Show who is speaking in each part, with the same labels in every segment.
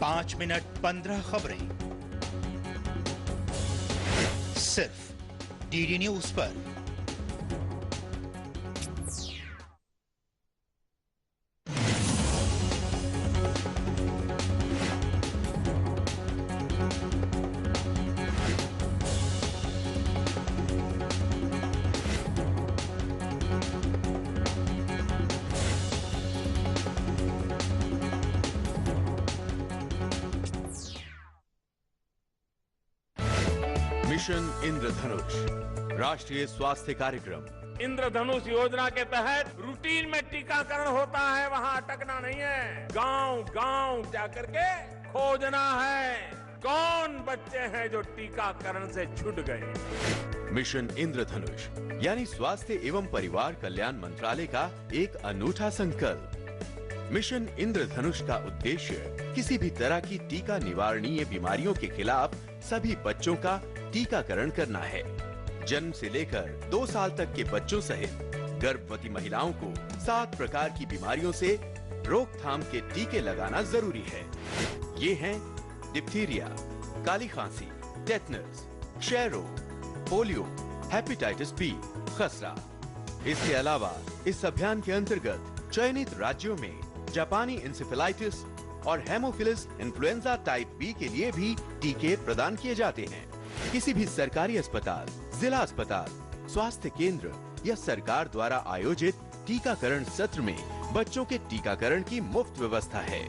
Speaker 1: 5 minute 15 खबरें सिर्फ DD news पर।
Speaker 2: मिशन इंद्रधनुष राष्ट्रीय स्वास्थ्य कार्यक्रम।
Speaker 3: इंद्रधनुष योजना के तहत रूटीन में टीकाकरण होता है, वहाँ अटकना नहीं है। गांव गांव जाकर के खोजना है कौन बच्चे हैं जो टीकाकरण से छूट गए।
Speaker 2: मिशन इंद्रधनुष यानी स्वास्थ्य एवं परिवार कल्याण मंत्रालय का एक अनूठा संकल्प। मिशन इंद्रधनुष का उद्देश्य किसी भी तरह की टीका निवारणीय बीमारियों के खिलाफ सभी बच्चों का टीकाकरण करना है। जन्म से लेकर 2 साल तक के बच्चों सहित गर्भवती महिलाओं को 7 प्रकार की बीमारियों से रोकथाम के टीके लगाना जरूरी है। ये हैं डिप्थीरिया, काली खांसी, टेटनस, क्षय रोग, पोलियो, हेपेटाइटिस बी, खसरा। इसके अलावा इस अभियान के अंतर्गत चयनित राज्यों में जापानी इंसेफेलाइटिस और हेमोफिलस इन्फ्लुएंजा टाइप बी के लिए भी टीके प्रदान किए जाते हैं। किसी भी सरकारी अस्पताल, जिला अस्पताल, स्वास्थ्य केंद्र या सरकार द्वारा आयोजित टीकाकरण सत्र में बच्चों के टीकाकरण की मुफ्त व्यवस्था है।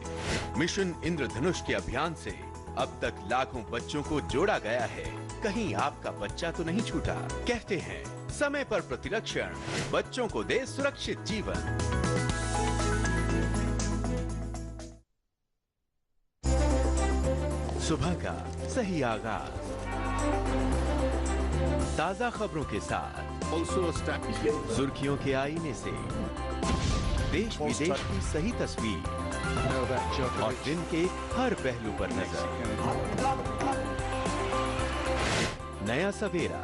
Speaker 2: मिशन इंद्रधनुष के अभियान से अब तक लाखों बच्चों को जोड़ा गया है। कहीं आपका बच्चा तो नहीं छूटा। कहते हैं समय पर प्रतिरक्षण बच्चों को दे सुरक्षित जीवन। सुबह का सही आगाज ताजा खबरों के साथ, सुर्खियों के आईने से देश विदेश की सही तस्वीर और दिन के हर पहलू पर नजर। नया सवेरा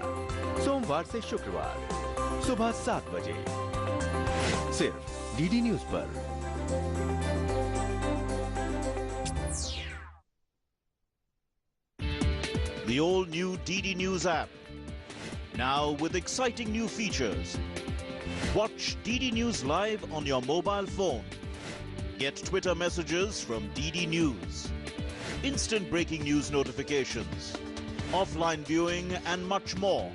Speaker 2: सोमवार से शुक्रवार सुबह 7 बजे सिर्फ डीडी न्यूज पर।
Speaker 4: The all-new DD News app, now with exciting new features. Watch DD News live on your mobile phone. Get Twitter messages from DD News, instant breaking news notifications, offline viewing and much more.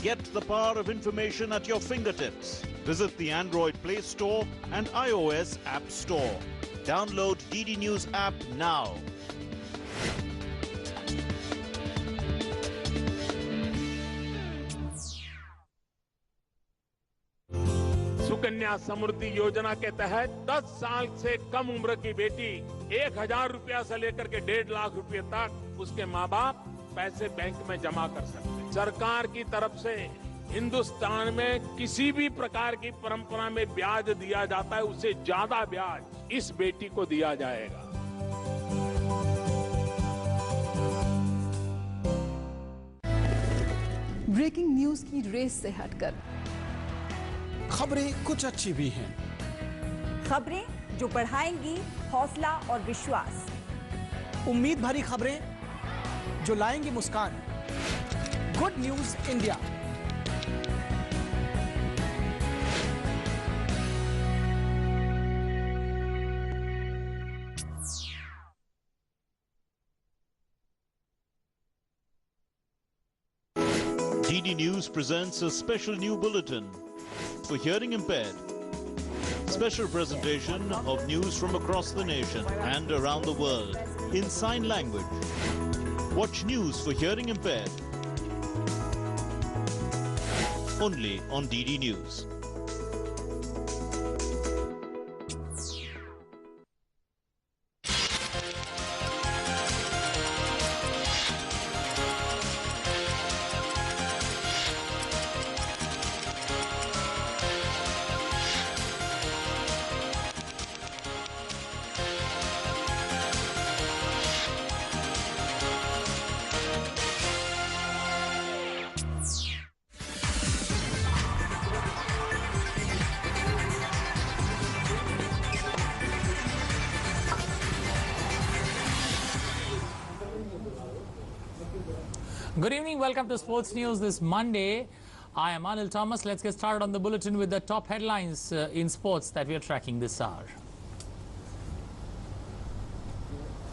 Speaker 4: Get the power of information at your fingertips. Visit the Android Play Store and iOS App Store. Download DD News app now.
Speaker 3: Sukanya Samriddhi Yojana के तहत 10 साल से कम उम्र की बेटी 1,000 रुपया से लेकर के 1.5 लाख रुपए तक उसके माँ बाप पैसे बैंक में जमा कर सकते हैं। सरकार की तरफ से हिंदुस्तान में किसी भी प्रकार की परंपरा में ब्याज दिया जाता है, उससे ज्यादा ब्याज इस बेटी को दिया जाएगा।
Speaker 5: ब्रेकिंग न्यूज की रेस से हटकर
Speaker 6: खबरें कुछ अच्छी भी हैं।
Speaker 7: खबरें जो बढ़ाएंगी हौसला और विश्वास।
Speaker 6: उम्मीद भरी खबरें जो लाएंगी मुस्कान। Good news India.
Speaker 4: DD News presents a special new bulletin for hearing impaired. Special presentation of news from across the nation and around the world in sign language. Watch news for hearing impaired only on DD News.
Speaker 8: Good evening, welcome to Sports News this Monday. I am Anil Thomas. Let's get started on the bulletin with the top headlines in sports that we are tracking this hour.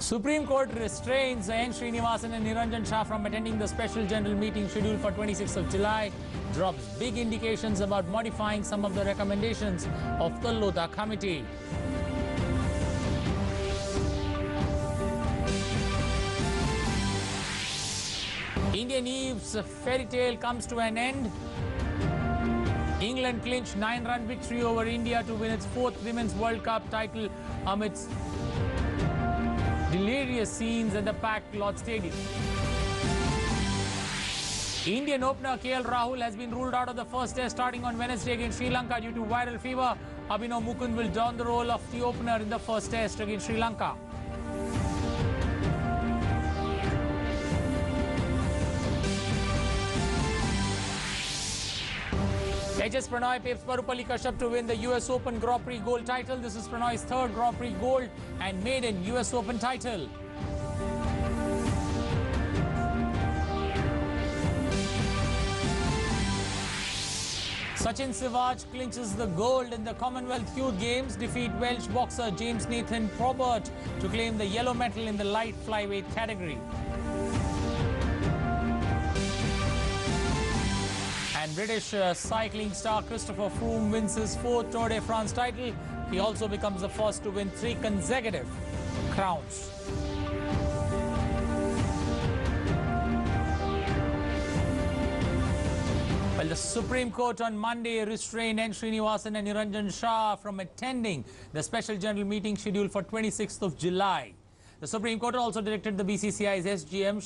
Speaker 8: Supreme Court restrains N. Srinivasan and Niranjan Shah from attending the special general meeting scheduled for 26th of July. Drops big indications about modifying some of the recommendations of the Lodha committee. Indian Eve's fairy tale comes to an end. England clinched 9-run victory over India to win its 4th Women's World Cup title amidst delirious scenes at the packed Lord's Stadium. Indian opener KL Rahul has been ruled out of the first test starting on Wednesday against Sri Lanka due to viral fever. Abhinav Mukund will don the role of the opener in the first test against Sri Lanka. HS Prannoy paves Parupalli Kashyap to win the US Open Grand Prix Gold title. This is Prannoy's 3rd Grand Prix Gold and maiden US Open title. Sachin Sivaj clinches the gold in the Commonwealth Youth Games, defeat Welsh boxer James Nathan Probert to claim the yellow medal in the light flyweight category. And British cycling star Christopher Froome wins his 4th Tour de France title. He also becomes the first to win 3 consecutive crowns. Well, the Supreme Court on Monday restrained N. Srinivasan and Niranjan Shah from attending the special general meeting scheduled for 26th of July. The Supreme Court also directed the BCCI's SGM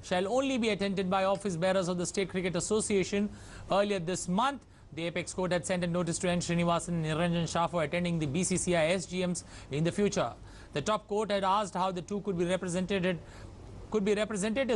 Speaker 8: shall only be attended by office bearers of the State Cricket Association. Earlier this month, the Apex Court had sent a notice to N. Srinivasan and Niranjan Shah for attending the BCCI SGMs in the future. The top court had asked how the two could be representatives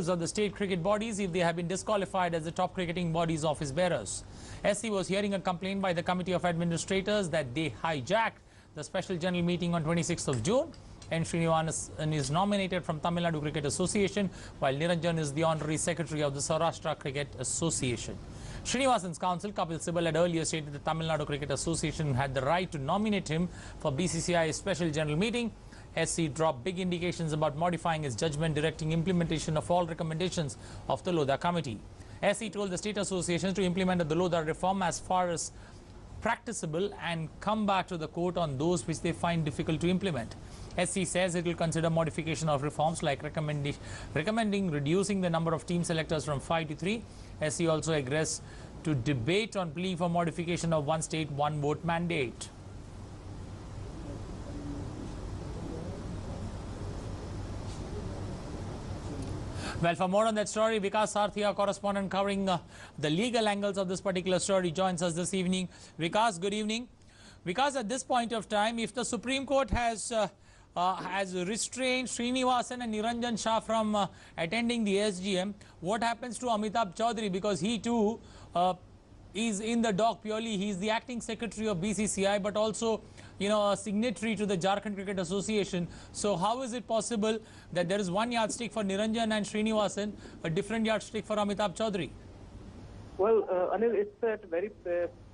Speaker 8: of the state cricket bodies if they have been disqualified as the top cricketing body's office bearers. SC was hearing a complaint by the Committee of Administrators that they hijacked the special general meeting on 26th of June. N. Srinivasan is nominated from Tamil Nadu Cricket Association, while Niranjan is the Honorary Secretary of the Saurashtra Cricket Association. Srinivasan's counsel, Kapil Sibal, had earlier stated the Tamil Nadu Cricket Association had the right to nominate him for BCCI's special general meeting. SC dropped big indications about modifying his judgment, directing implementation of all recommendations of the Lodha committee. SC told the state associations to implement the Lodha reform as far as practicable and come back to the court on those which they find difficult to implement. SC says it will consider modification of reforms like recommending reducing the number of team selectors from 5 to 3. SC also agrees to debate on plea for modification of one state, one vote mandate. Well, for more on that story, Vikas Sarthia, correspondent covering the legal angles of this particular story, joins us this evening. Vikas, good evening. Vikas, at this point of time, if the Supreme Court has restrained Srinivasan and Niranjan Shah from attending the SGM, what happens to Amitabh Chaudhary? Because he too is in the dock purely. He is the acting secretary of BCCI, but also, you know, a signatory to the Jharkhand Cricket Association. So how is it possible that there is one yardstick for Niranjan and Srinivasan, a different yardstick for Amitabh Chaudhary?
Speaker 9: Well, Anil, it's at very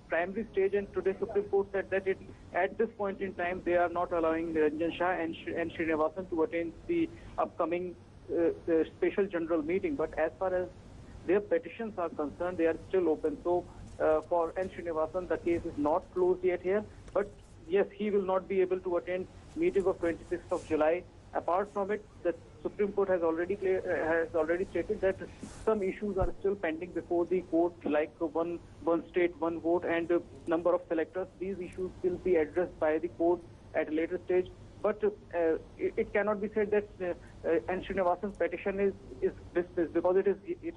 Speaker 9: primary stage, and today Supreme Court said that at this point in time they are not allowing Niranjan Shah and Srinivasan to attend the upcoming special general meeting. But as far as their petitions are concerned, they are still open. So for N. Srinivasan, the case is not closed yet here. But yes, he will not be able to attend meeting of 26th of July. Apart from it, the Supreme Court has already stated that some issues are still pending before the court, like one state, one vote, and number of selectors. These issues will be addressed by the court at a later stage. But it cannot be said that N. Srinivasan's petition is dismissed, because it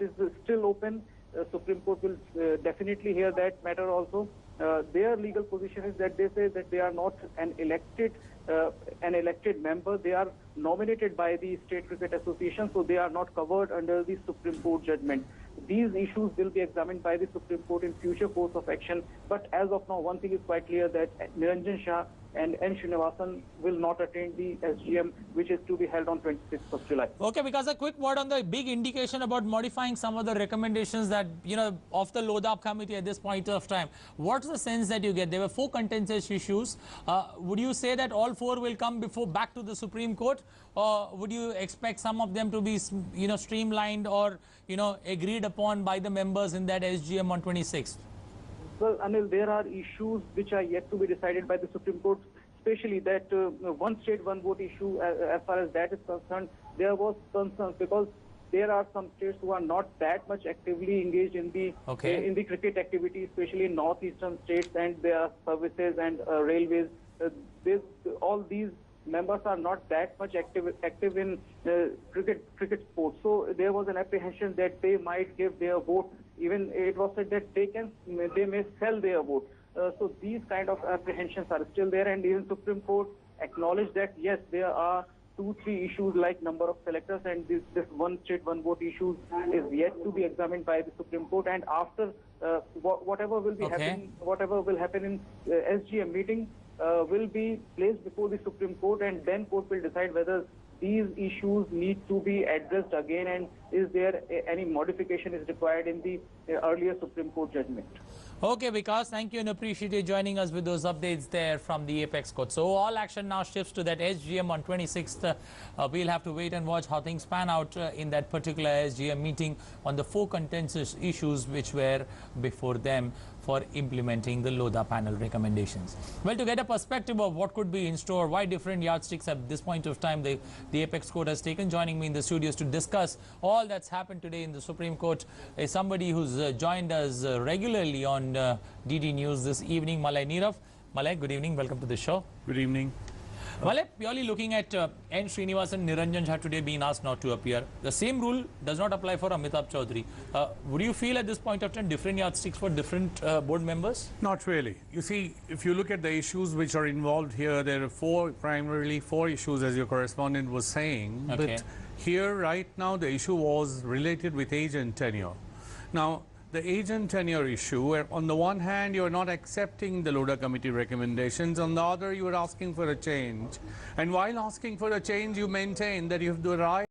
Speaker 9: is still open. Supreme Court will definitely hear that matter also. Their legal position is that they say that they are not an elected member. They are nominated by the State Cricket Association, so they are not covered under the Supreme Court judgment. these issues will be examined by the Supreme Court in future course of action. But as of now, one thing is quite clear, that Niranjan Shah and N. Srinivasan will not attend the SGM, which is to be held on 26th of July.
Speaker 8: Okay, because a quick word on the big indication about modifying some of the recommendations that, of the Lodha committee at this point of time. What's the sense that you get? There were 4 contentious issues. Would you say that all 4 will come back to the Supreme Court, or would you expect some of them to be, streamlined or, agreed upon by the members in that SGM on 26th?
Speaker 9: Well, Anil, there are issues which are yet to be decided by the Supreme Court, especially that one state, one vote issue. As far as that is concerned, there was concerns because there are some states who are not that much actively engaged in the cricket activity, especially in northeastern states, and their services and railways. All these members are not that much active in cricket sports. So there was an apprehension that they might give their vote. Even it was said that they may sell their vote. So these kind of apprehensions are still there, and even Supreme Court acknowledged that yes, there are 2-3 issues like number of selectors, and this one state, one vote issue is yet to be examined by the Supreme Court. And after whatever will happen in SGM meeting will be placed before the Supreme Court, and then court will decide whether these issues need to be addressed again, and is there any modification is required in the earlier Supreme Court judgment.
Speaker 8: Okay, Vikas, thank you and appreciate you joining us with those updates there from the Apex Court. So all action now shifts to that SGM on 26th. We'll have to wait and watch how things pan out in that particular SGM meeting on the 4 contentious issues which were before them for implementing the Lodha panel recommendations. Well, to get a perspective of what could be in store, why different yardsticks at this point of time the Apex Court has taken, joining me in the studios to discuss all that's happened today in the Supreme Court is somebody who's joined us regularly on DD News this evening, Malay Nirav. Malay, good evening. Welcome to the show.
Speaker 10: Good evening.
Speaker 8: Malay, purely looking at N. Srinivasan and Niranjan Shah today being asked not to appear, the same rule does not apply for Amitabh Chaudhary. Would you feel at this point of time different yardsticks for different board members?
Speaker 10: Not really. You see, if you look at the issues which are involved here, there are primarily four issues, as your correspondent was saying.
Speaker 8: Okay.
Speaker 10: But here, right now, the issue was related with age and tenure. Now, the age and tenure issue, where on the one hand, you are not accepting the Lodha committee recommendations, on the other, you are asking for a change. And while asking for a change, you maintain that you have the right